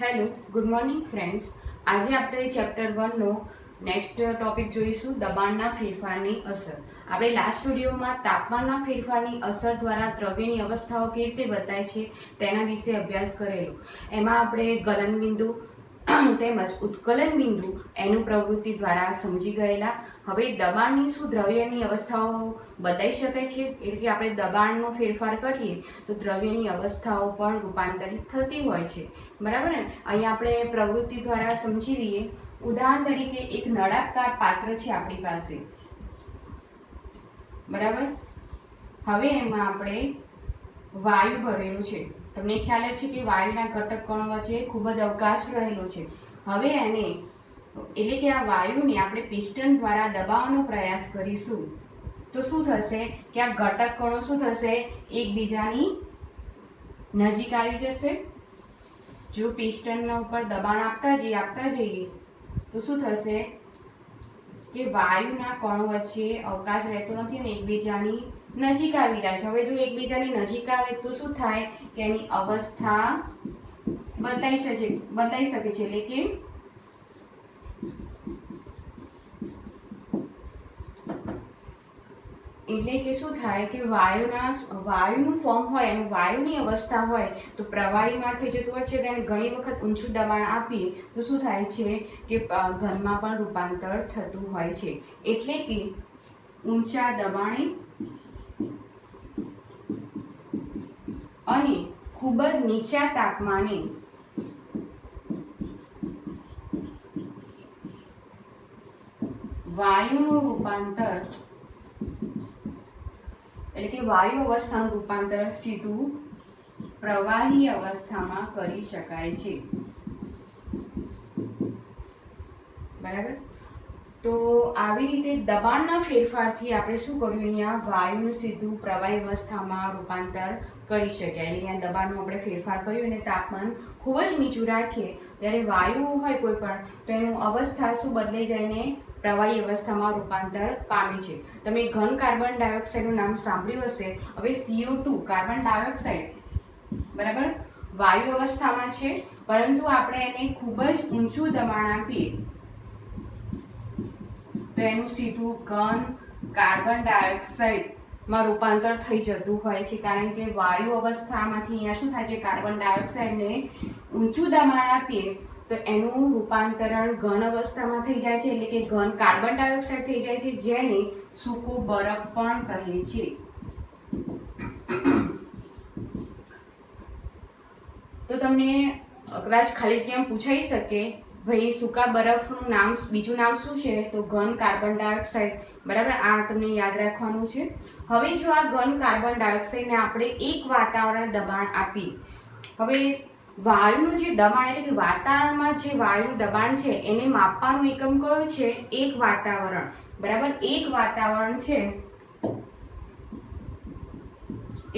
Hello, good morning friends. આજે આપણે chapter 1નો next topic જોઈશું, દબાણના ફેરફારની અસર. આપણે લાસ્ટ વિડીયોમાં તાપમાનના ફેરફારની અસર દ્વારા દ્રવ્યની અવસ્થાઓ કેવી રીતે બતાય છે તેના વિશે અભ્યાસ કરેલો. એમાં આપણે ગલનબિંદુ તેમજ ઉત્કલન બિંદુ એનું પ્રવૃત્તિ દ્વારા સમજી ગયેલા. હવે દબાણની શું દ્રવ્યની અવસ્થાઓ બતાવી શકાય છે, એટલે કે આપણે દબાણનો ફેરફાર કરીએ તો દ્રવ્યની અવસ્થાઓ પણ રૂપાંતરિત થતી હોય છે, બરાબર ને. અહીંયા આપણે પ્રવૃત્તિ દ્વારા સમજી લઈએ. ઉદાહરણ તરીકે એક નળાકાર પાત્ર છે આપણી પાસે, બરાબર. હવે એમાં આપણે વાયુ ભરેલું છે. તમને ખ્યાલ છે કે વાયુના ઘટક કણો વચ્ચે ખૂબ જ અવકાશ રહેલો છે. હવે એને એટલે કે આ વાયુને આપણે પિસ્ટન દ્વારા દબાવવાનો પ્રયાસ કરીશું તો શું થશે કે આ ઘટક કણો શું થશે, એકબીજાની નજીક આવી જશે. જો પિસ્ટનના ઉપર દબાણ આપતા જઈએ તો શું થશે કે વાયુના કણો વચ્ચે અવકાશ રહેતો નથી અને એકબીજાની નજીક આવી જાય છે. હવે જો એકબીજાની નજીક આવે તો શું થાય કે એની અવસ્થા બદલાઈ શકે છે, એટલે કે શું થાય કે વાયુનું ફોર્મ હોય અને વાયુની અવસ્થા હોય તો પ્રવાહીમાં થઈ જતું હોય છે. તેને ઘણી વખત ઊંચું દબાણ આપીએ તો શું થાય છે કે ઘનમાં પણ રૂપાંતર થતું હોય છે. એટલે કે ઊંચા દબાણે અને ખૂબ જ નીચા તાપમાને વાયુનું રૂપાંતર એટલે કે વાયુ અવસ્થાનું રૂપાંતર સીધું પ્રવાહી અવસ્થામાં કરી શકાય છે, બરાબર. તો આવી રીતે દબાણના ફેરફારથી આપણે શું કર્યું, અહીંયા વાયુનું સીધું પ્રવાહી અવસ્થામાં રૂપાંતર કરી શકાય. અહીંયા દબાણનું આપણે ફેરફાર કર્યું અને તાપમાન ખૂબ જ નીચું રાખીએ ત્યારે વાયુ હોય કોઈ પણ તો એનું અવસ્થા શું બદલાઈ જઈને પ્રવાહી અવસ્થામાં રૂપાંતર પામે છે. તમે ઘન કાર્બન ડાયોક્સાઇડનું નામ સાંભળ્યું હશે. હવે CO2 કાર્બન ડાયોક્સાઇડ, બરાબર, વાયુ અવસ્થામાં છે, પરંતુ આપણે એને ખૂબ જ ઊંચું દબાણ આપીએ તો એનું સીધું ઘન કાર્બન ડાયોક્સાઇડમાં રૂપાંતર થઈ જતું હોય છે. કારણ કે વાયુ અવસ્થામાંથી અહીંયા શું થાય છે, કાર્બન ડાયોક્સાઇડને ઊંચું દબાણ આપીએ તો એનું રૂપાંતરણ ઘન અવસ્થામાં થઈ જાય છે, એટલે કે ઘન કાર્બન ડાયોક્સાઇડ થઈ જાય છે, જેને સૂકો બરફ પણ કહે છે. તો તમને કદાચ ખાલી જગ્યામાં પૂછાઈ શકે, ભાઈ સૂકા બરફનું નામ બીજું નામ શું છે, તો ઘન કાર્બન ડાયોક્સાઇડ, બરાબર. આ તમને યાદ રાખવાનું છે. હવે જો આ ઘન કાર્બન ડાયોક્સાઇડને આપણે એક વાતાવરણ દબાણ આપીએ, હવે વાયુનું જે દબાણ એટલે કે વાતાવરણમાં જે વાયુનું દબાણ છે એને માપવાનું એકમ કયો છે, એક વાતાવરણ, બરાબર. એક વાતાવરણ છે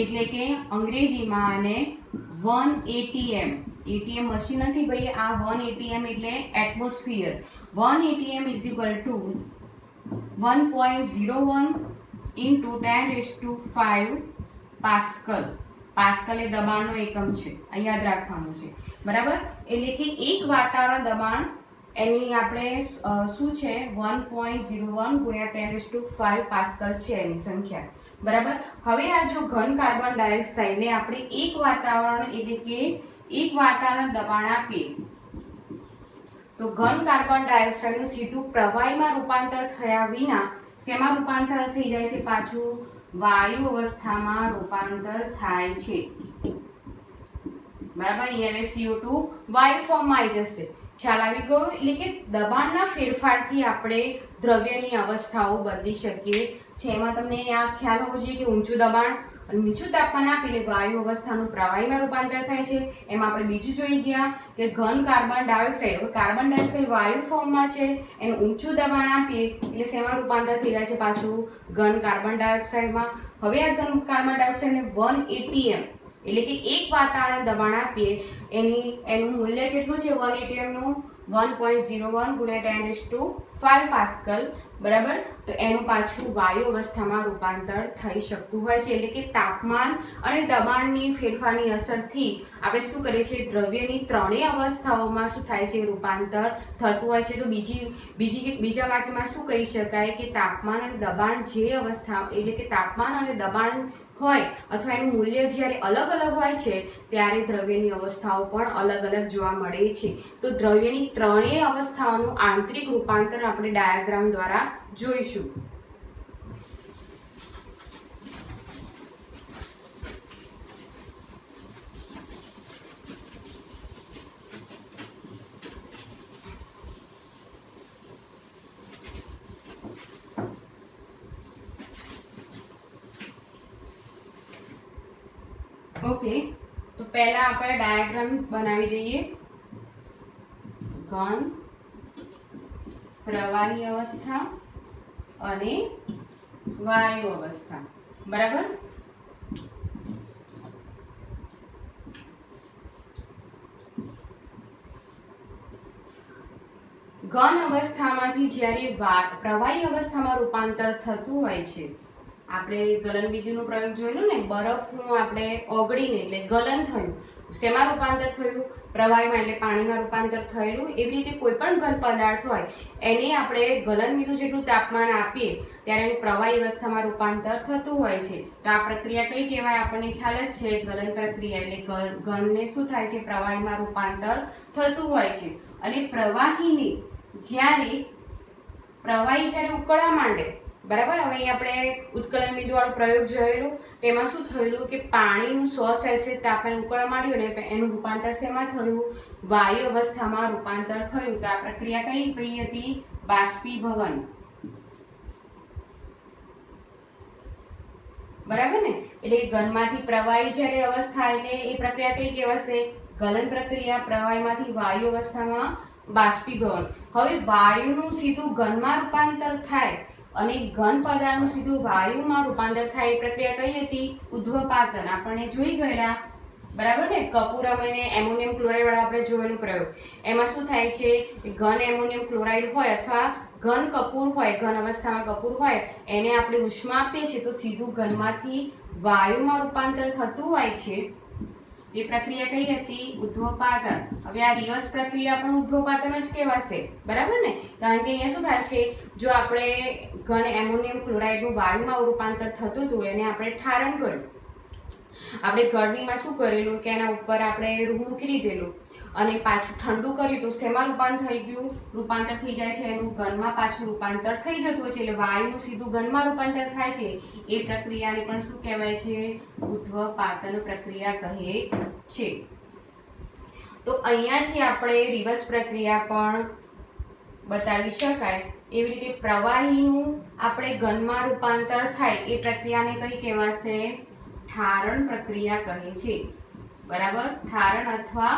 એટલે કે અંગ્રેજીમાં આને 1 atm, atm મશીન નથી ભાઈ, આ 1 atm એટલે atmosphere. 1 atm is equal to 1.01 into 10⁵ pascal. Pascal એ દબાણનો એકમ છે, આ યાદ રાખવાનું છે, બરાબર. એટલે કે એક વાતાવરણ દબાણ એની આપણે શું છે 1.01 ગુણ્યા 10⁵ પાસ્કલ છે એની સંખ્યા, બરાબર. હવે આ જો ઘન કાર્બન ડાયોક્સાઇડને આપણે એક વાતાવરણ એટલે કે એક વાતાવરણ દબાણ આપીએ તો ઘન કાર્બન ડાયોક્સાઇડનું સીધું પ્રવાહીમાં રૂપાંતર થયા વિના શેમાં રૂપાંતર થઈ જાય છે, પાછું વાયુ અવસ્થામાં રૂપાંતર થાય છે, બરાબર. અહીંયા CO2 વાયુ ફોર્મમાં આવી જશે. ખ્યાલ આવી ગયો. એટલે કે દબાણના ફેરફારથી આપણે દ્રવ્યની અવસ્થાઓ બદલી શકીએ છે. એમાં તમને આ ખ્યાલ હોવો જોઈએ કે ઊંચું દબાણ અને નીચું તાપમાન આપીને વાયુ અવસ્થાનું પ્રવાહીમાં રૂપાંતર થાય છે. એમાં આપણે બીજું જોઈ ગયા કે ઘન કાર્બન ડાયોક્સાઇડ, હવે કાર્બન ડાયોક્સાઇડ વાયુ ફોર્મમાં છે, એનું ઊંચું દબાણ આપીએ એટલે શેમાં રૂપાંતર થઈ જાય છે, પાછું ઘન કાર્બન ડાયોક્સાઇડમાં. હવે આ ઘન કાર્બન ડાયોક્સાઇડને 1 atm એટલે કે એક વાતાવરણ દબાણ આપીએ એનું મૂલ્ય કેટલું છે 1 atm નું 1.01 ગુણ્યા 10⁵ પાસ્કલ, બરાબર, તો એનું પાછું વાયુ અવસ્થામાં રૂપાંતર થઈ શકતું હોય છે. એટલે કે તાપમાન અને દબાણની ફેરફારની અસરથી આપણે શું કરીએ છીએ, દ્રવ્યની ત્રણેય અવસ્થાઓમાં શું થાય છે, રૂપાંતર થતું હોય છે. તો બીજા વાક્યમાં શું કહી શકાય કે તાપમાન અને દબાણ જે અવસ્થા, એટલે કે તાપમાન અને દબાણ હોય અથવા એનું મૂલ્ય જ્યારે અલગ અલગ હોય છે ત્યારે દ્રવ્યની અવસ્થાઓ પણ અલગ અલગ જોવા મળે છે. તો દ્રવ્યની ત્રણેય અવસ્થાઓનું આંતરિક રૂપાંતર આપણે ડાયાગ્રામ દ્વારા જોઈશું. ઓકે, તો પહેલા આપણે ડાયાગ્રામ બનાવી દઈએ. ઘન, પ્રવાહી અવસ્થા અને વાયુ અવસ્થા. બરાબર, ઘન અવસ્થામાંથી જ્યારે પ્રવાહી અવસ્થામાં રૂપાંતર થતું હોય છે, આપણે ગલનબિંદુનો પ્રયોગ જોયેલો ને, બરફનું આપણે ઓગળીને એટલે ગલન થયું, શેમાં રૂપાંતર થયું, પ્રવાહીમાં એટલે પાણીમાં રૂપાંતર થયેલું. એવી રીતે કોઈ પણ ઘન પદાર્થ હોય એને આપણે ગલનબિંદુ જેટલું તાપમાન આપીએ ત્યારે એનું પ્રવાહી અવસ્થામાં રૂપાંતર થતું હોય છે. તો આ પ્રક્રિયા કઈ કહેવાય, આપણને ખ્યાલ જ છે, ગલન પ્રક્રિયા. એટલે ઘનને શું થાય છે, પ્રવાહીમાં રૂપાંતર થતું હોય છે. અને પ્રવાહી જ્યારે ઉકળવા માંડે, બરાબર, હવે અહીં આપણે ઉત્કલન બિંદુ વાળો પ્રયોગ જોયેલો, તેમાં શું થયેલું કે પાણીનું 100 સેલ્સિયસ તાપમાને ઉકળવા માંડ્યું ને એનું રૂપાંતર શેમાં થયું, વાયુ અવસ્થામાં રૂપાંતર થયું. તો આ પ્રક્રિયા કઈ હતી, બાષ્પીભવન. બરાબર ને, એટલે ઘનમાંથી પ્રવાહી જ્યારે અવસ્થા, એટલે એ પ્રક્રિયા કઈ કહેવાશે, ગલન પ્રક્રિયા. પ્રવાહીમાંથી વાયુ અવસ્થામાં બાષ્પીભવન. હવે વાયુનું સીધું ઘનમાં રૂપાંતર થાય અને ઘન પદાર્થનું સીધું વાયુમાં રૂપાંતર થાય એ પ્રક્રિયા કઈ હતી, ઉદ્ધ્વપાતન. આપણને જોઈ ગયેલા, બરાબર ને, કપૂરમ અને એમોનિયમ ક્લોરાઇડ વાળા આપણે જોયેલું પ્રયોગ. એમાં શું થાય છે, ઘન એમોનિયમ ક્લોરાઇડ હોય અથવા ઘન કપૂર હોય, ઘન અવસ્થામાં કપૂર હોય, એને આપણે ઉષ્મા આપીએ છીએ તો સીધું ઘનમાંથી વાયુમાં રૂપાંતર થતું હોય છે. એ પ્રક્રિયા કઈ હતી, ઉદ્ધ્વપાતન. હવે આ રિવર્સ પ્રક્રિયા પણ ઉદ્ધ્વપાતન જ કહેવાશે. બરાબર ને, કારણ કે અહીંયા શું થાય છે, જો આપણે ઘન એમોનિયમ ક્લોરાઇડનું વાયુમાં રૂપાંતર થતું હતું એને આપણે ઠારણ કર્યું. આપણે ગરણીમાં શું કરેલું કે એના ઉપર આપણે રૂ મૂકી દીધેલું અને પાછું ઠંડુ કર્યું તો શેમાં રૂપાંતર થઈ ગયું, રૂપાંતર થઈ જાય છે એનું ઘનમાં પાછું રૂપાંતર થઈ જતું હોય છે. એટલે વાયુનું સીધું ઘનમાં રૂપાંતર થાય છે એ પ્રક્રિયાને પણ શું કહેવાય છે, ઉદ્ધ્વપાતન પ્રક્રિયા કહે છે. તો અહીંયાથી આપણે રિવર્સ પ્રક્રિયા પણ બતાવી શકાય. એવી રીતે પ્રવાહીનું આપણે ઘનમાં રૂપાંતર થાય એ પ્રક્રિયાને કઈ કહેવાશે, ઠારણ પ્રક્રિયા કહે છે. બરાબર, ઠારણ અથવા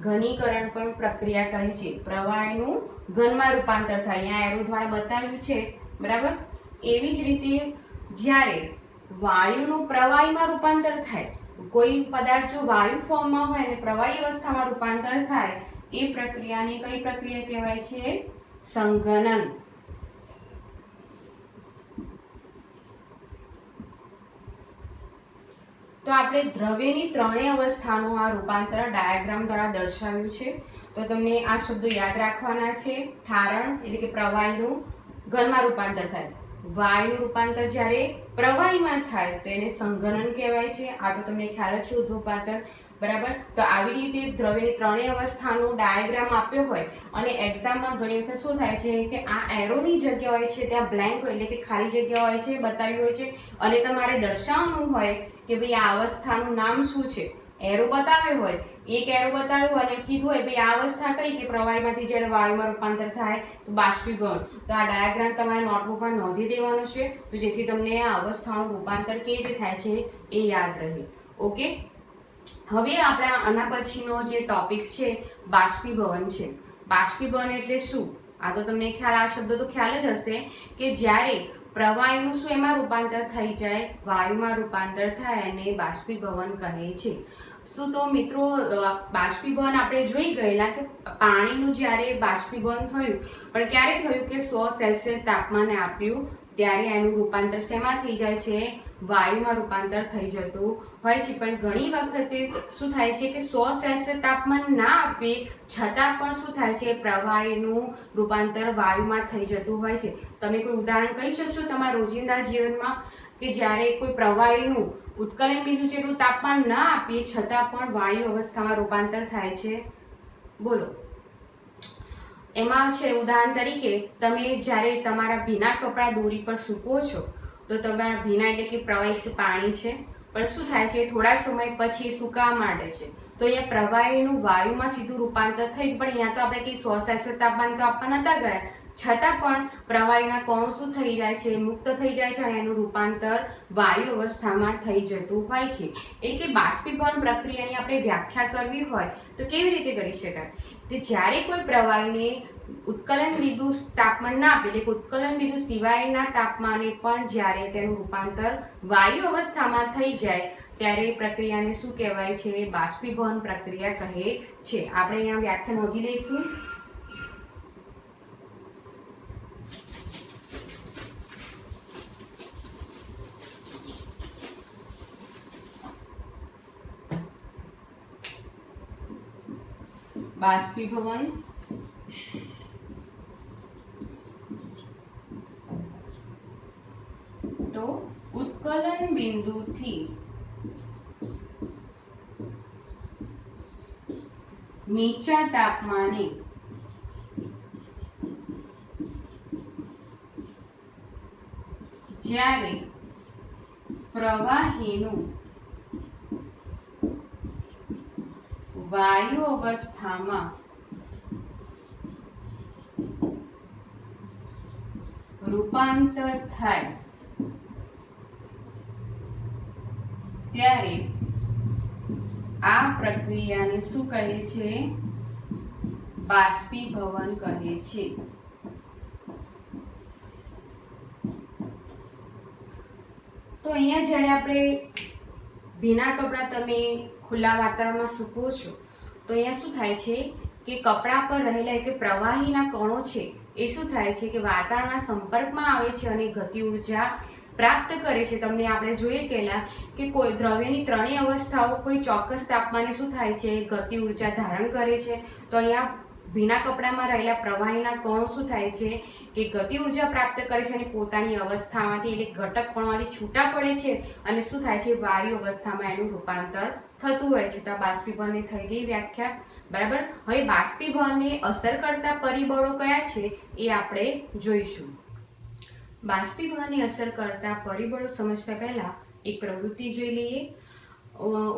ઘનીકરણ પણ પ્રક્રિયા કહે છે. પ્રવાહીનું ઘનમાં રૂપાંતર થાય, અહીંયા એરો દ્વારા બતાવ્યું છે. બરાબર, એવી જ રીતે જ્યારે વાયુનું પ્રવાહીમાં રૂપાંતર થાય, કોઈ પદાર્થ જો વાયુ ફોર્મમાં હોય અને પ્રવાહી અવસ્થામાં રૂપાંતર થાય એ પ્રક્રિયાને કઈ પ્રક્રિયા કહેવાય છે, સંઘનન. તો આપણે દ્રવ્યની ત્રણેય અવસ્થાનું આ રૂપાંતર ડાયાગ્રામ દ્વારા દર્શાવ્યું છે. તો તમને આ શબ્દો યાદ રાખવાના છે. ઠારણ એટલે કે પ્રવાહીનું ઘનમાં રૂપાંતર થાય, વાયુનું રૂપાંતર જ્યારે પ્રવાહીમાં થાય તો એને સંઘનન કહેવાય છે. આ તો તમને ખ્યાલ છે, ઉદ્ધ્વપાતન. બરાબર, તો આવી રીતે દ્રવ્યની ત્રણેય અવસ્થાનો ડાયાગ્રામ આપ્યો હોય અને એક્ઝામમાં ઘણી વખત શું થાય છે કે આ એરોની જગ્યા હોય છે ત્યાં બ્લેન્ક એટલે કે ખાલી જગ્યા હોય છે, બતાવી હોય છે અને તમારે દર્શાવવાનું હોય કે ભાઈ આ અવસ્થાનું નામ શું છે. એરો બતાવ્યો હોય, એક એરો બતાવ્યો અને કીધું હોય ભાઈ આ અવસ્થા કઈ, કે પ્રવાહીમાંથી જ્યારે વાયુમાં રૂપાંતર થાય તો બાષ્પીભવન. તો આ ડાયાગ્રામ તમારે નોટબુકમાં નોંધી દેવાનો છે તો જેથી તમને આ અવસ્થાનું રૂપાંતર કેવી રીતે થાય છે એ યાદ રહે. ઓકે, હવે આપણે આના પછીનો જે ટોપિક છે બાષ્પીભવન છે. બાષ્પીભવન એટલે શું, આ તો તમને ખ્યાલ, આ શબ્દ તો ખ્યાલ જ હશે કે જ્યારે પ્રવાહીનું શું એમાં રૂપાંતર થઈ જાય, વાયુમાં રૂપાંતર થાય અને બાષ્પીભવન કહે છે. શું તો મિત્રો બાષ્પીભવન આપણે જોઈ ગયેલા કે પાણીનું જ્યારે બાષ્પીભવન થયું પણ ક્યારે થયું કે 100 સેલ્સિયસ તાપમાને આપ્યું ત્યારે એનું રૂપાંતર શેમાં થઈ જાય છે, વાયુમાં રૂપાંતર થઈ જતું હોય છે. પણ ઘણી વખતે શું થાય છે કે 100 સેલ્સિયસ તાપમાન ના આપીએ છતાં પણ શું થાય છે, પ્રવાહીનું રૂપાંતર વાયુમાં થઈ જતું હોય છે. તમે કોઈ ઉદાહરણ કહી શકશો તમારા રોજિંદા જીવનમાં કે જ્યારે કોઈ પ્રવાહીનું ઉત્કલન બિંદુ જેટલું તાપમાન ન આપીએ છતાં પણ વાયુ અવસ્થામાં રૂપાંતર થાય છે? બોલો. એમાં છે ઉદાહરણ તરીકે તમે જ્યારે તમારા ભીના કપડાં દોરી પર સૂકવો છો તો તમારા ભીના એટલે કે પ્રવાહિત પાણી છે, પણ શું થાય છે, થોડા સમય પછી સુકાવા માંડે છે. તો અહીંયા પ્રવાહીનું વાયુમાં સીધું રૂપાંતર થઈ, પણ અહીંયા તો આપણે કંઈ 100 સેલ્સિયસ તાપમાન તો આપવા નતા ગયા, છતાં પણ પ્રવાહીના કણો શું થઈ જાય છે, મુક્ત થઈ જાય છે અને એનું રૂપાંતર વાયુ અવસ્થામાં થઈ જતું હોય છે. એટલે કે બાષ્પીભવન પ્રક્રિયાની આપણે વ્યાખ્યા કરવી હોય તો કેવી રીતે કરી શકાય? તો જ્યારે કોઈ પ્રવાહીને ઉત્કલન બિંદુ તાપમાન ના આપે, એટલે કે ઉત્કલન બિંદુ સિવાયના તાપમાને પણ જ્યારે તેનું રૂપાંતર વાયુ અવસ્થામાં થઈ જાય ત્યારે પ્રક્રિયાને શું કહેવાય છે, બાષ્પીભવન પ્રક્રિયા કહે છે. આપણે અહીંયા વ્યાખ્યા નોંધી લઈશું. બાષ્પીભવન તો ઉત્કલન બિંદુથી નીચા તાપમાને જ્યારે પ્રવાહીનું વાયુ અવસ્થામાં રૂપાંતર થાય ત્યારે આ પ્રક્રિયાને શું કહે છે, બાષ્પીભવન કહે છે. તો અહીંયા જ્યારે આપણે ભીના કપડાં તમે ખુલ્લા વાતાવરણમાં સૂકવો છો તો અહીંયા શું થાય છે કે કપડા પર રહેલા કે પ્રવાહીના કણો છે એ શું થાય છે કે વાતાવરણના સંપર્કમાં આવે છે અને ગતિ ઉર્જા પ્રાપ્ત કરે છે. તમને આપણે જોઈએ ગયેલા કે કોઈ દ્રવ્યની ત્રણેય અવસ્થાઓ કોઈ ચોક્કસ તાપમાને શું થાય છે, ગતિ ઉર્જા ધારણ કરે છે. તો અહીંયા ભીના કપડામાં રહેલા પ્રવાહીના કણો શું થાય છે કે ગતિ ઉર્જા પ્રાપ્ત કરે છે અને પોતાની અવસ્થામાંથી એટલે ઘટક કણોમાંથી છૂટા પડે છે અને શું થાય છે, વાયુ અવસ્થામાં એનું રૂપાંતર થતું હોય છે. તો આ બાષ્પીભવનની થઈ ગઈ વ્યાખ્યા, બરાબર. હવે બાષ્પીભવનને અસર કરતા પરિબળો કયા છે એ આપણે જોઈશું. બાષ્પીભવનની અસર કરતા પરિબળો સમજતા પહેલા એક પ્રવૃત્તિ જોઈ લઈએ.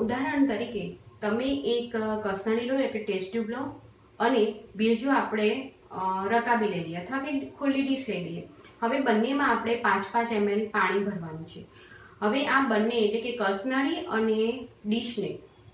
ઉદાહરણ તરીકે તમે એક કસનળી લો એટલે ટેસ્ટ ટ્યુબ લો અને બીજું આપણે રકાબી લઈ લઈએ અથવા કે ખુલ્લી ડીશ લઈ લઈએ. હવે બંનેમાં આપણે 5-5 ml પાણી ભરવાનું છે. હવે આ બંને એટલે કે કસનળી અને ડીશને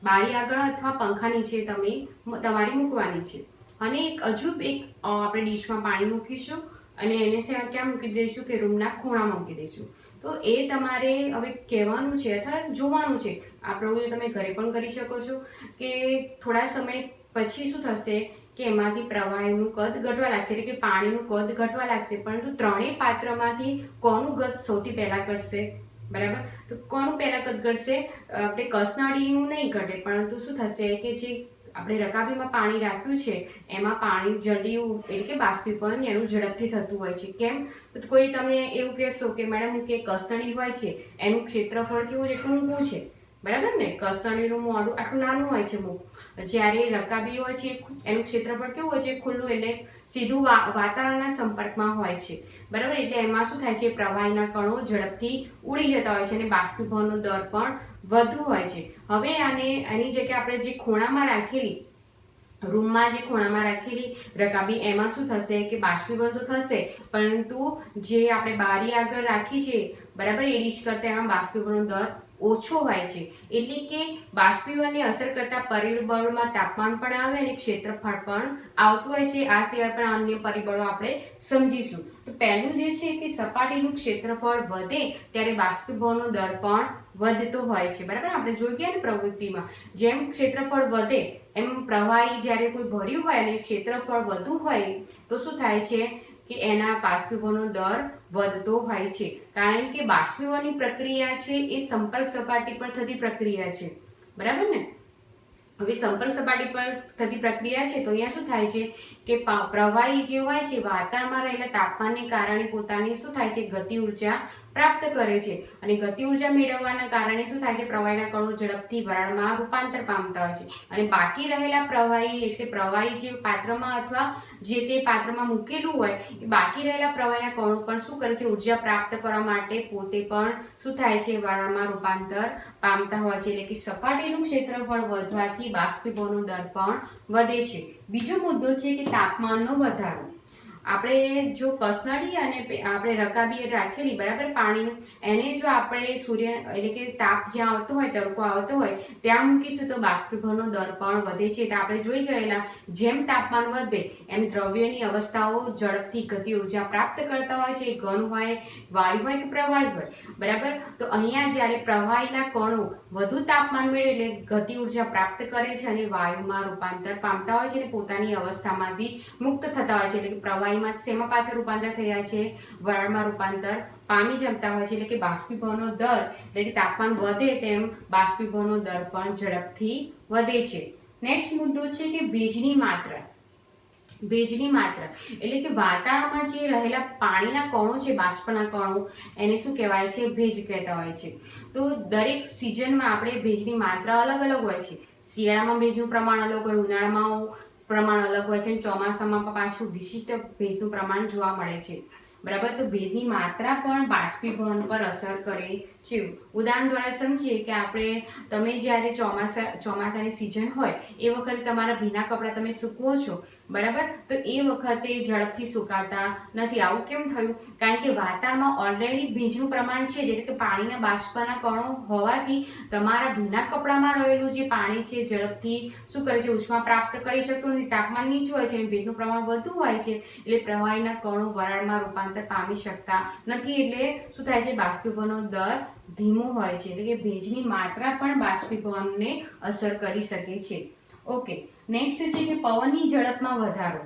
બારી આગળ અથવા પંખા નીચે તમારી મૂકવાની છે અને એક આપણે ડીશમાં પાણી મૂકીશું અને એને ક્યાં મૂકી દઈશું કે રૂમના ખૂણામાં મૂકી દઈશું. તો એ તમારે હવે કહેવાનું છે અથવા જોવાનું છે. આ પ્રવૃત્તિ તમે ઘરે પણ કરી શકો છો કે થોડા સમય પછી શું થશે કે એમાંથી પ્રવાહીનું કદ ઘટવા લાગશે, એટલે કે પાણીનું કદ ઘટવા લાગશે. પરંતુ ત્રણેય પાત્રમાંથી કોનું કદ સૌથી પહેલા ઘટશે, બરાબર? તો કોનું પહેલા કદ ઘટશે? આપણે કસનળીનું નહીં ઘટે, પરંતુ શું થશે કે જે આપણે રકાબીમાં પાણી રાખ્યું છે એમાં પાણી જલ્દી એટલે કે બાષ્પીભવન એનું ઝડપથી થતું હોય છે. કેમ? તો કોઈ તમે એવું કહેશો કે મેડમ કે કસનળી હોય છે એનું ક્ષેત્રફળ કેવું છે, ટૂંકું છે, બરાબર ને? કસનળીનું મોઢું આટલું નાનું હોય છે મુખ, જ્યારે રકાબી હોય છે એનું ક્ષેત્રફળ કેવું હોય છે, ખુલ્લું, એટલે સીધું વાતાવરણના સંપર્કમાં હોય છે, બરાબર. એટલે એમાં શું થાય છે, પ્રવાહીના કણો ઝડપથી ઉડી જતા હોય છે અને બાષ્પીભવનનો દર પણ વધુ હોય છે. હવે એની જગ્યાએ આપણે જે ખૂણામાં રાખેલી રૂમમાં જે ખૂણામાં રાખેલી રકાબી એમાં શું થશે કે બાષ્પીભવન તો થશે, પરંતુ જે આપણે બારી આગળ રાખી છે, બરાબર, એ ડીશ કરતા એમાં બાષ્પીભવનનો દર ઓછો હોય છે, એટલે કે બાષ્પીભવનને અસર કરતા પરિબળોમાં તાપમાન પણ આવે અને ક્ષેત્રફળ પણ આવતું હોય છે. આ સિવાય પણ અન્ય પરિબળો આપણે સમજીશું. તો પહેલું જે છે કે સપાટીનું ક્ષેત્રફળ વધે ત્યારે બાષ્પીભવનનો દર પણ વધતો હોય છે. બરાબર, આપણે જોઈ ગયા ને પ્રવૃત્તિમાં જેમ ક્ષેત્રફળ વધે એમ પ્રવાહી જ્યારે કોઈ ભર્યું હોય અને ક્ષેત્રફળ વધુ હોય તો શું થાય છે કે એના બાષ્પીભવનનો દર વધતો હોય છે, કારણ કે બાષ્પીભવનની પ્રક્રિયા છે એ સંપર્ક સપાટી પર થતી પ્રક્રિયા છે. બરાબર ને? હવે સંપર્ક સપાટી પર થતી પ્રક્રિયા છે તો અહીંયા શું થાય છે કે પ્રવાહી જે હોય છે વાતાવરણમાં રહેલા તાપમાનને કારણે પોતાની શું થાય છે ગતિ ઉર્જા પ્રાપ્ત કરે છે, અને ગતિ ઉર્જા મેળવવાના કારણે શું થાય છે પ્રવાહીના કણો ઝડપથી વરાળમાં રૂપાંતર પામતા હોય છે, અને બાકી રહેલા પ્રવાહી એટલે પ્રવાહી જે પાત્રમાં અથવા જે તે પાત્રમાં મૂકેલું હોય એ બાકી રહેલા પ્રવાહીના કણો પણ શું કરે છે ઉર્જા પ્રાપ્ત કરવા માટે પોતે પણ શું થાય છે વરાળમાં રૂપાંતર પામતા હોય છે. એટલે કે સપાટીનું ક્ષેત્રફળ વધવાથી બાષ્પીભવનનો દર પણ વધે છે. બીજો મુદ્દો છે કે તાપમાનનો વધારો. આપણે જો કસનળી અને આપણે રકાબી રાખેલી બરાબર પાણી, એને જો આપણે સૂર્ય એટલે કે તાપ જ્યાં આવતો હોય તડકો આવતો હોય ત્યાં મૂકીશું તો બાષ્પીભવનનો દર પણ વધે છે. તો આપણે જોઈ ગયેલા જેમ તાપમાન વધે એમ દ્રવ્યની અવસ્થાઓ ઝડપથી ગતિ ઉર્જા પ્રાપ્ત કરતા હોય છે, ઘન હોય, વાયુ હોય કે પ્રવાહી હોય. બરાબર, તો અહીંયા જ્યારે પ્રવાહીના કણો વધુ તાપમાન મેળવે એટલે ગતિ ઉર્જા પ્રાપ્ત કરે છે અને વાયુમાં રૂપાંતર પામતા હોય છે અને પોતાની અવસ્થામાંથી મુક્ત થતા હોય છે. એટલે કે પ્રવાહીમાં શેમાં પાછળ રૂપાંતર થયા છે વરાળમાં રૂપાંતર પામી જમતા હોય છે. એટલે કે બાષ્પીભવનનો દર એટલે કે તાપમાન વધે તેમ બાષ્પીભવનનો દર પણ ઝડપથી વધે છે. નેક્સ્ટ મુદ્દો છે કે ભેજની માત્રા. ભેજની માત્રા એટલે કે વાતાવરણમાં જે રહેલા પાણીના કણો છે બાષ્પના કણો એને શું કહેવાય છે ભેજ કહેતા હોય છે. તો દરેક સિઝનમાં આપણે ભેજની માત્રા અલગ અલગ હોય છે. શિયાળામાં ભેજનું પ્રમાણ અલગ હોય, ઉનાળામાં પ્રમાણ અલગ હોય છે, ચોમાસામાં પાછું વિશિષ્ટ ભેજનું પ્રમાણ જોવા મળે છે. બરાબર, તો ભેજની માત્રા પણ બાષ્પીભવન પર અસર કરે છે. ઉદાહરણ દ્વારા સમજીએ કે તમે જ્યારે ચોમાસાની સિઝન હોય એ વખતે તમારા ભીના કપડાં તમે સૂકવો છો બરાબર, તો એ વખતે ઝડપથી સુકાતા નથી. આવું કેમ થયું? કારણ કે વાતાવરણમાં ઓલરેડી ભેજનું પ્રમાણ છે, એટલે કે પાણીના બાષ્પના કણો હોવાથી તમારા ભીના કપડામાં રહેલું જે પાણી છે ઝડપથી શું કરે છે ઉષ્મા પ્રાપ્ત કરી શકતું નથી. તાપમાન નીચું હોય છે અને ભેજનું પ્રમાણ વધુ હોય છે એટલે પ્રવાહીના કણો વરાળમાં રૂપાંતર પામી શકતા નથી. એટલે શું થાય છે બાષ્પીભવનનો દર ધીમો હોય છે. એટલે કે ભેજની માત્રા પણ બાષ્પીભવનને અસર કરી શકે છે. ઓકે, નેક્સ્ટ છે કે પવનની ઝડપમાં વધારો.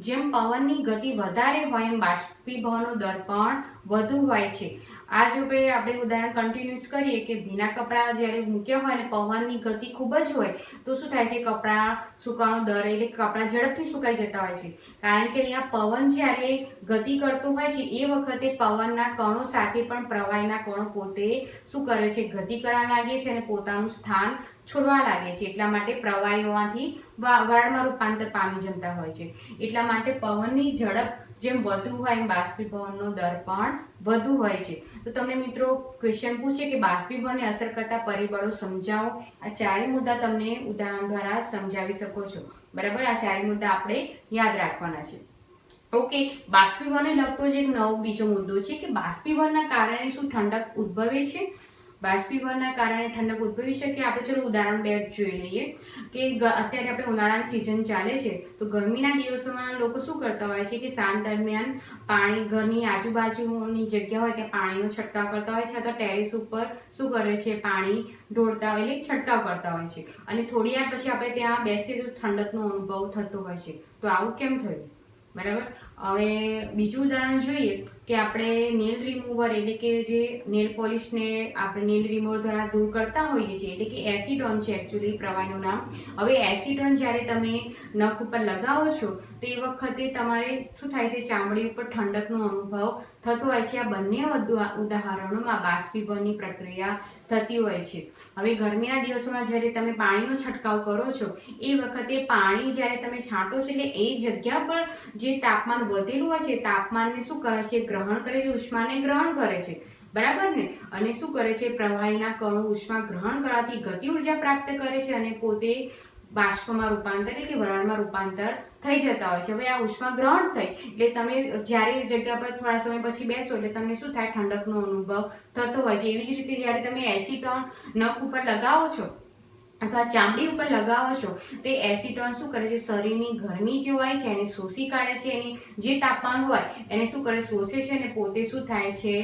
જેમ પવનની ગતિ વધારે હોય એમ બાષ્પીભવનનો દર પણ વધુ હોય છે. આ જો આપણે ઉદાહરણ કન્ટિન્યુઅસ કરીએ કે ભીના કપડાં જ્યારે મૂક્યા હોય અને પવનની ગતિ ખૂબ જ હોય તો શું થાય છે કપડાં સુકાવાનો દર એટલે કપડાં ઝડપથી સુકાઈ જતા હોય છે, કારણ કે અહીંયા પવન જ્યારે ગતિ કરતો હોય છે એ વખતે પવનના કણો સાથે પણ પ્રવાહીના કણો પોતે શું કરે છે ગતિ કરવા લાગે છે અને પોતાનું સ્થાન છોડવા લાગે છે. એટલા માટે પ્રવાહીઓમાંથી વરાળમાં રૂપાંતર પામી જમતા હોય છે. એટલા માટે પવનની ઝડપ જેમ વધુ હોય એમ બાષ્પીભવનનો દર પણ વધુ હોય છે. તો તમને મિત્રો ક્વેશ્ચન પૂછે કે બાષ્પીભવનને અસર કરતા પરિબળો સમજાવો. આ ચારે મુદ્દા તમને ઉદાહરણ દ્વારા સમજાવી શકો છો. બરાબર, આ ચારે મુદ્દા આપણે યાદ રાખવાના છે. ઓકે, બાષ્પીભવનને લગતો જે નવો બીજો મુદ્દો છે કે બાષ્પીભવનના કારણે શું ઠંડક ઉદ્ભવે છે. બાષ્પીભવનના કારણે ઠંડક ઉદ્ભવી શકે. આપણે ચલો ઉદાહરણ 2 જોઈ લઈએ કે અત્યારે આપણે ઉનાળાની સિઝન ચાલે છે તો ગરમીના દિવસોમાં લોકો શું કરતા હોય છે કે સાંજ દરમિયાન પાણી ઘરની આજુબાજુની જગ્યા હોય ત્યાં પાણીનો છંટકાવ કરતા હોય છે, અથવા ટેરેસ ઉપર શું કરે છે પાણી ઢોળતા હોય એટલે છંટકાવ કરતા હોય છે, અને થોડી વાર પછી આપણે ત્યાં બેસીએ તો ઠંડકનો અનુભવ થતો હોય છે. તો આવું કેમ થયું? બરાબર, હવે બીજું ઉદાહરણ જોઈએ કે આપણે નેલ રિમૂવર એટલે કે જે નેલ પોલિશને આપણે નેલ રિમૂવર દ્વારા દૂર કરતા હોઈએ છીએ, એટલે કે એસિટોન છે એકચ્યુઅલી પ્રવાહીનું નામ. હવે એસિટોન જ્યારે તમે નખ ઉપર લગાવો છો તો એ વખતે તમારે શું થાય છે ચામડી ઉપર ઠંડકનો અનુભવ થતો હોય છે. આ બંને ઉદાહરણોમાં બાષ્પીભવનની પ્રક્રિયા થતી હોય છે. હવે ગરમીના દિવસોમાં જ્યારે તમે પાણીનો છંટકાવ કરો છો એ વખતે પાણી જ્યારે તમે છાંટો છો એટલે એ જગ્યા પર જે તાપમાન વધેલું હોય છે તાપમાનને શું કરે છે ગ્રહણ કરે છે, ઉષ્માને ગ્રહણ કરે છે. બરાબર ને, અને શું કરે છે પ્રવાહીના કણો ઉષ્મા ગ્રહણ કરવાથી ગતિ ઉર્જા પ્રાપ્ત કરે છે અને પોતે બાષ્પમાં રૂપાંતર એટલે કે વરાળમાં રૂપાંતર થઈ જતા હોય છે. હવે આ ઉષ્મા ગ્રહણ થઈ એટલે તમે જ્યારે જગ્યા પર થોડા સમય પછી બેસો એટલે તમને શું થાય, ઠંડકનો અનુભવ થતો હોય છે. એવી જ રીતે જ્યારે તમે એસીટોન નખ ઉપર લગાવો છો અથવા ચામડી ઉપર લગાવો છો તો એસીટોન શું કરે છે, શરીરની ગરમી જે હોય છે એને શોષી કાઢે છે. એની જે તાપમાન હોય એને શું કરે, શોષે છે અને પોતે શું થાય છે,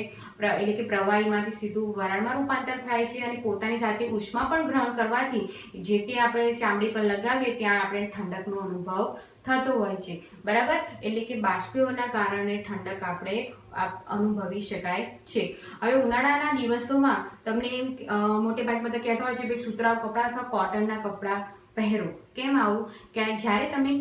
એટલે કે પ્રવાહીમાંથી સીધું વરાળમાં રૂપાંતર થાય છે અને પોતાની સાથે ઉષ્મા પણ ગ્રહણ કરવાથી જે તે આપણે ચામડી પર લગાવીએ ત્યાં આપણે ઠંડકનો અનુભવ થતો હોય છે. બરાબર, એટલે કે બાષ્પીઓના કારણે ઠંડક આપણે અનુભવી શકાય છે. હવે ઉનાળાના દિવસોમાં તમને મોટે ભાગે બધા કહેતા હોય છે કે સુતરાઉ કપડાં અથવા કોટનના કપડાં પહેરો. કેમ આવું, કે જ્યારે તમે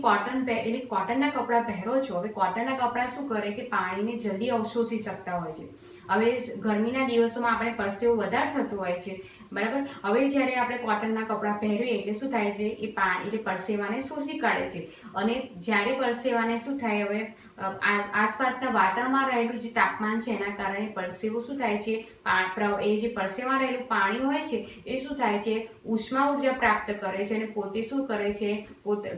એટલે કોટનના કપડાં પહેરો છો, હવે કોટનના કપડાં શું કરે કે પાણીને જલ્દી અવશોષી શકતા હોય છે. હવે ગરમીના દિવસોમાં આપણે પરસેવો વધારે થતો હોય છે. બરાબર, હવે જ્યારે આપણે કોટનના કપડાં પહેરીએ એટલે શું થાય છે, એ પાણી એટલે પરસેવાને શોષી કાઢે છે અને જ્યારે પરસેવાને શું થાય, હવે આસપાસના વાતાવરણમાં રહેલું જે તાપમાન છે એના કારણે પરસેવો શું થાય છે, એ જે પરસેવામાં રહેલું પાણી હોય છે એ શું થાય છે, ઉષ્મા ઉર્જા પ્રાપ્ત કરે છે અને પોતે શું કરે છે,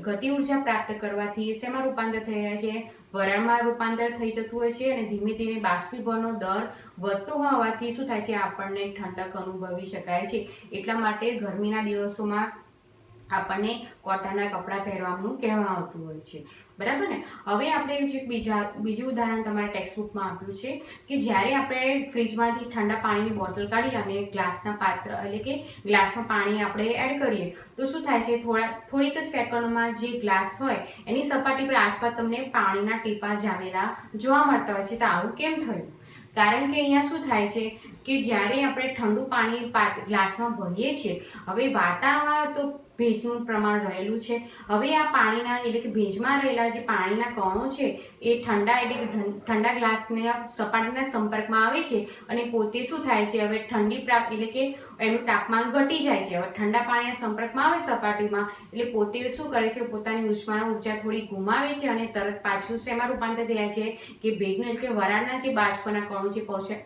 ગતિ ઉર્જા પ્રાપ્ત કરવાથી શેમાં રૂપાંતર થઈ જાય છે, વરાળમાં રૂપાંતર થઈ જતું હોય છે અને ધીમે ધીમે બાષ્પીભવનનો દર વધતો હોવાથી શું થાય છે, આપણને ઠંડક અનુભવી શકાય છે. એટલા માટે ગરમીના દિવસોમાં આપણને કોટનના કપડાં પહેરવાનું કહેવામાં આવતું હોય છે. બરાબર ને. હવે આપણે જે બીજું ઉદાહરણ તમારા ટેક્સ્ટ બુકમાં આપ્યું છે કે જ્યારે આપણે ફ્રીજમાંથી ઠંડા પાણીની બોટલ કાઢી અને ગ્લાસના પાત્ર એટલે કે ગ્લાસમાં પાણી આપણે એડ કરીએ તો શું થાય છે, થોડીક જ સેકન્ડમાં જે ગ્લાસ હોય એની સપાટી પર આસપાસ તમને પાણીના ટીપા જામેલા જોવા મળતા હોય છે. તો આવું કેમ થયું? કારણ કે અહીંયા શું થાય છે કે જ્યારે આપણે ઠંડુ પાણી ગ્લાસમાં ભરીએ છીએ, હવે વાતાવરણમાં તો ભેજનું પ્રમાણ રહેલું છે. હવે આ પાણીના એટલે કે ભેજમાં રહેલા જે પાણીના કણો છે એ ઠંડા ગ્લાસના સપાટીના સંપર્કમાં આવે છે અને પોતે શું થાય છે, હવે ઠંડી પ્રાપ્ત એટલે કે એનું તાપમાન ઘટી જાય છે. હવે ઠંડા પાણીના સંપર્કમાં આવે સપાટીમાં એટલે પોતે શું કરે છે, પોતાની ઉષ્મા ઉર્જા થોડી ગુમાવે છે અને તરત પાછું શેમાં રૂપાંતર થાય છે કે ભેજનું એટલે કે વરાળના જે બાષ્પના કણો છે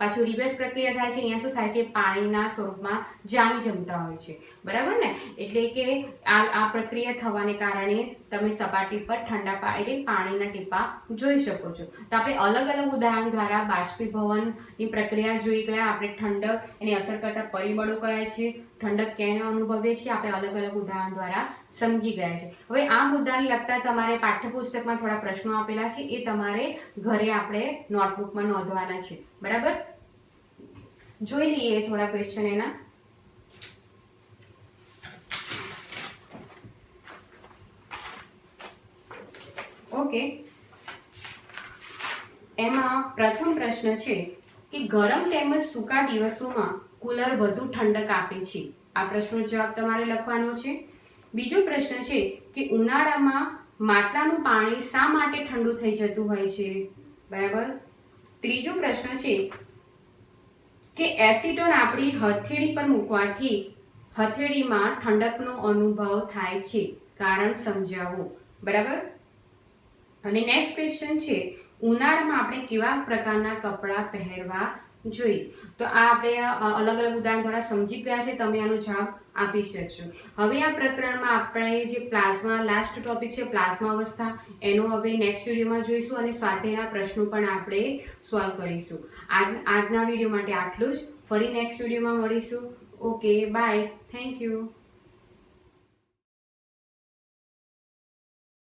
પાછું રિવર્સ પ્રક્રિયા થાય છે. અહીંયા શું થાય છે, પાણીના સ્વરૂપમાં જામી જમતા હોય છે. બરાબર ને. એટલે કે આ પ્રક્રિયા થવાને કારણે તમે સપાટી પર ઠંડા એટલે પાણીના ટીપા જોઈ શકો છો. તો આપણે અલગ અલગ ઉદાહરણ દ્વારા બાષ્પીભવનની પ્રક્રિયા જોઈ ગયા. આપણે ઠંડક એની અસર કરતા પરિબળો કયા છે, ઠંડક કેને અનુભવે છે, આપણે અલગ અલગ ઉદાહરણ દ્વારા સમજી ગયા છે. હવે આ મુદ્દાને લગતા તમારે પાઠ્યપુસ્તકમાં થોડા પ્રશ્નો આપેલા છે, એ તમારે ઘરે આપણે નોટબુકમાં નોંધવાના છે. બરાબર, જોઈ લઈએ થોડા ક્વેશ્ચન એના. ઓકે, એમાં પ્રથમ પ્રશ્ન છે કે ગરમ તેમજ સૂકા દિવસોમાં કુલર વધુ ઠંડક આપે છે. આ પ્રશ્નનો જવાબ તમારે લખવાનો છે. બીજો પ્રશ્ન છે કે ઉનાળામાં માટલાનું પાણી શા માટે ઠંડુ થઈ જતું હોય છે. બરાબર. ત્રીજો પ્રશ્ન છે કે એસીટોન આપણી હથેળી પર મૂકવાથી હથેળીમાં ઠંડકનો અનુભવ થાય છે, કારણ સમજાવો. બરાબર. અને નેક્સ્ટ ક્વેશ્ચન છે ઉનાળામાં આપણે કેવા પ્રકારના કપડાં પહેરવા જોઈએ. તો આ આપણે અલગ અલગ ઉદાહરણ દ્વારા સમજી ગયા છે. તમે આનો જવાબ આપી શકશો. હવે આ પ્રકરણમાં આપણે જે પ્લાઝ્મા લાસ્ટ ટોપિક છે પ્લાઝ્મા અવસ્થા, એનો હવે નેક્સ્ટ વિડીયોમાં જોઈશું અને સ્વાધ્યાયના પ્રશ્નો પણ આપણે સોલ્વ કરીશું. આજના વિડીયો માટે આટલું જ. ફરી નેક્સ્ટ વિડીયોમાં મળીશું. Okay, bye, thank you.